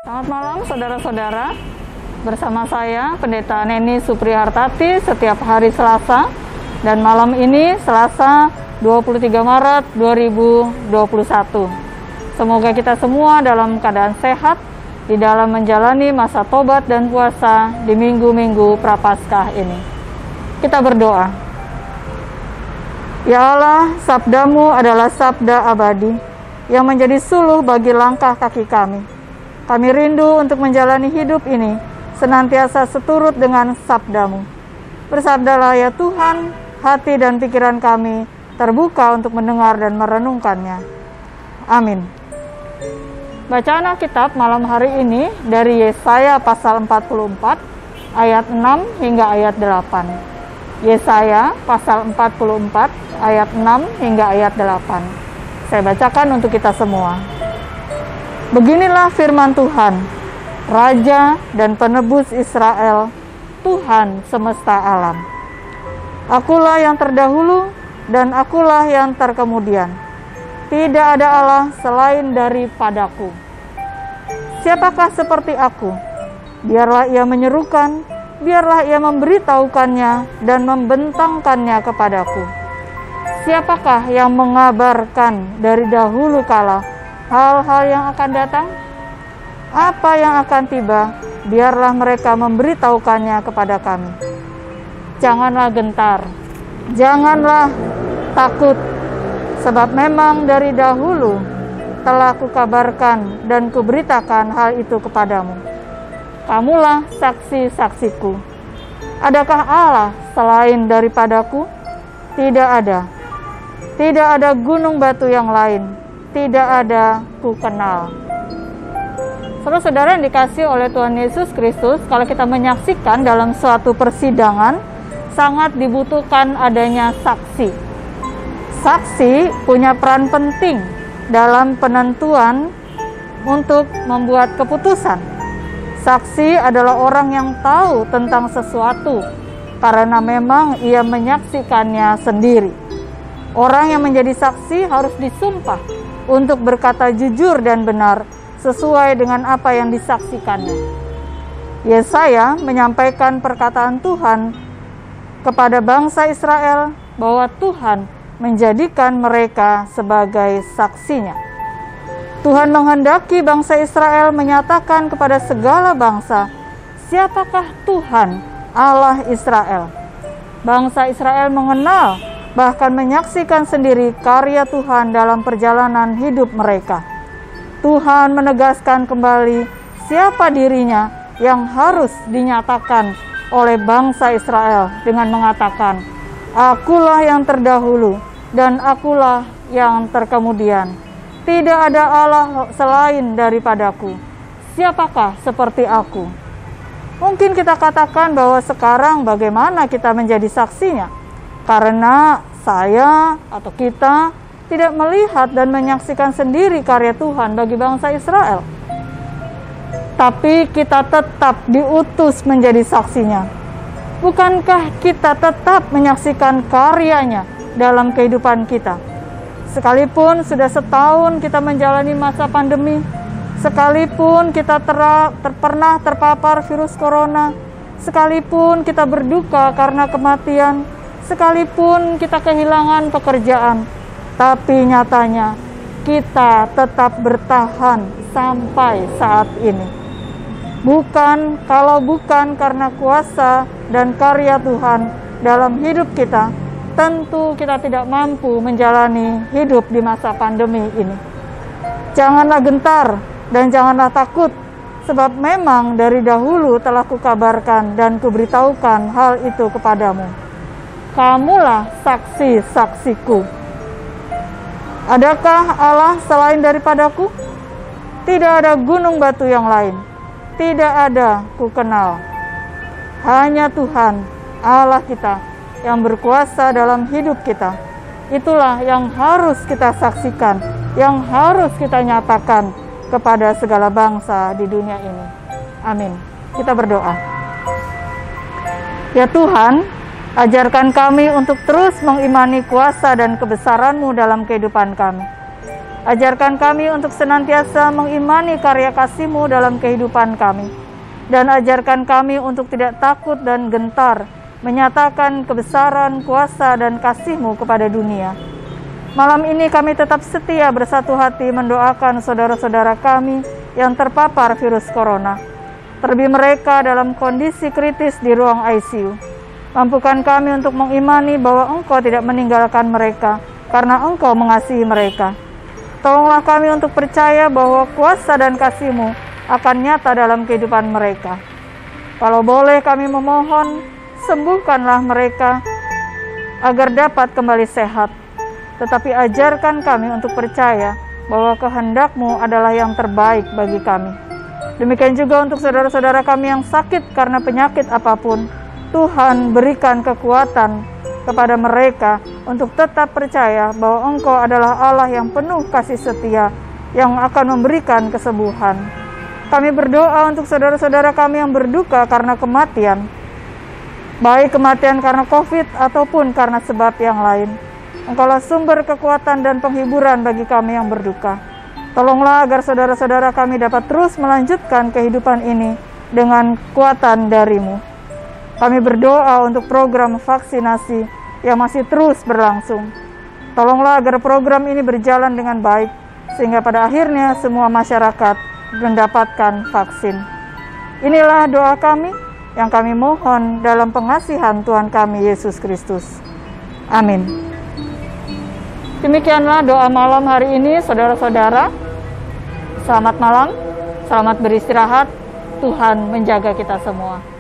Selamat malam saudara-saudara. Bersama saya Pendeta Neni Suprihartati setiap hari Selasa, dan malam ini Selasa 23 Maret 2021. Semoga kita semua dalam keadaan sehat di dalam menjalani masa tobat dan puasa di minggu-minggu Prapaskah ini. Kita berdoa. Ya Allah, sabdamu adalah sabda abadi yang menjadi suluh bagi langkah kaki kami. Kami rindu untuk menjalani hidup ini senantiasa seturut dengan sabdamu. Bersabdalah ya Tuhan, hati dan pikiran kami terbuka untuk mendengar dan merenungkannya. Amin. Bacaan Alkitab malam hari ini dari Yesaya pasal 44 ayat 6 hingga ayat 8. Yesaya pasal 44 ayat 6 hingga ayat 8. Saya bacakan untuk kita semua. Beginilah firman Tuhan, Raja dan Penebus Israel, Tuhan semesta alam. Akulah yang terdahulu dan akulah yang terkemudian. Tidak ada Allah selain daripadaku. Siapakah seperti aku? Biarlah ia menyerukan, biarlah ia memberitahukannya dan membentangkannya kepadaku. Siapakah yang mengabarkan dari dahulu kala hal-hal yang akan datang? Apa yang akan tiba, biarlah mereka memberitahukannya kepada kami. Janganlah gentar, janganlah takut, sebab memang dari dahulu telah kukabarkan dan kuberitakan hal itu kepadamu. Kamulah saksi-saksiku. Adakah Allah selain daripadaku? Tidak ada. Tidak ada gunung batu yang lain. Tidak ada ku kenal. Saudara-saudara yang dikasihi oleh Tuhan Yesus Kristus, kalau kita menyaksikan dalam suatu persidangan, sangat dibutuhkan adanya saksi. Saksi punya peran penting dalam penentuan untuk membuat keputusan. Saksi adalah orang yang tahu tentang sesuatu karena memang ia menyaksikannya sendiri. Orang yang menjadi saksi harus disumpah untuk berkata jujur dan benar sesuai dengan apa yang disaksikannya. Yesaya menyampaikan perkataan Tuhan kepada bangsa Israel bahwa Tuhan menjadikan mereka sebagai saksinya. Tuhan menghendaki bangsa Israel menyatakan kepada segala bangsa, siapakah Tuhan Allah Israel. Bangsa Israel mengenal bahkan menyaksikan sendiri karya Tuhan dalam perjalanan hidup mereka. Tuhan menegaskan kembali siapa dirinya yang harus dinyatakan oleh bangsa Israel dengan mengatakan, akulah yang terdahulu dan akulah yang terkemudian. Tidak ada Allah selain daripadaku. Siapakah seperti aku? Mungkin kita katakan bahwa sekarang bagaimana kita menjadi saksinya? Karena saya atau kita tidak melihat dan menyaksikan sendiri karya Tuhan bagi bangsa Israel. Tapi kita tetap diutus menjadi saksinya. Bukankah kita tetap menyaksikan karyanya dalam kehidupan kita? Sekalipun sudah setahun kita menjalani masa pandemi, sekalipun kita pernah terpapar virus corona, sekalipun kita berduka karena kematian, sekalipun kita kehilangan pekerjaan, tapi nyatanya kita tetap bertahan sampai saat ini. Kalau bukan karena kuasa dan karya Tuhan dalam hidup kita, tentu kita tidak mampu menjalani hidup di masa pandemi ini. Janganlah gentar dan janganlah takut, sebab memang dari dahulu telah kukabarkan dan kuberitahukan hal itu kepadamu. Kamulah saksi-saksiku. Adakah Allah selain daripadaku? Tidak ada gunung batu yang lain. Tidak ada ku kenal. Hanya Tuhan, Allah kita, yang berkuasa dalam hidup kita. Itulah yang harus kita saksikan, yang harus kita nyatakan kepada segala bangsa di dunia ini. Amin. Kita berdoa. Ya Tuhan, ajarkan kami untuk terus mengimani kuasa dan kebesaran-Mu dalam kehidupan kami. Ajarkan kami untuk senantiasa mengimani karya kasih-Mu dalam kehidupan kami. Dan ajarkan kami untuk tidak takut dan gentar menyatakan kebesaran, kuasa, dan kasih-Mu kepada dunia. Malam ini kami tetap setia bersatu hati mendoakan saudara-saudara kami yang terpapar virus corona. Terlebih mereka dalam kondisi kritis di ruang ICU. Mampukan kami untuk mengimani bahwa Engkau tidak meninggalkan mereka karena Engkau mengasihi mereka. Tolonglah kami untuk percaya bahwa kuasa dan kasih-Mu akan nyata dalam kehidupan mereka. Kalau boleh kami memohon, sembuhkanlah mereka agar dapat kembali sehat. Tetapi ajarkan kami untuk percaya bahwa kehendak-Mu adalah yang terbaik bagi kami. Demikian juga untuk saudara-saudara kami yang sakit karena penyakit apapun. Tuhan berikan kekuatan kepada mereka untuk tetap percaya bahwa Engkau adalah Allah yang penuh kasih setia, yang akan memberikan kesembuhan. Kami berdoa untuk saudara-saudara kami yang berduka karena kematian, baik kematian karena COVID ataupun karena sebab yang lain. Engkaulah sumber kekuatan dan penghiburan bagi kami yang berduka. Tolonglah agar saudara-saudara kami dapat terus melanjutkan kehidupan ini dengan kekuatan dari-Mu. Kami berdoa untuk program vaksinasi yang masih terus berlangsung. Tolonglah agar program ini berjalan dengan baik, sehingga pada akhirnya semua masyarakat mendapatkan vaksin. Inilah doa kami yang kami mohon dalam pengasihan Tuhan kami Yesus Kristus. Amin. Demikianlah doa malam hari ini, saudara-saudara. Selamat malam, selamat beristirahat. Tuhan menjaga kita semua.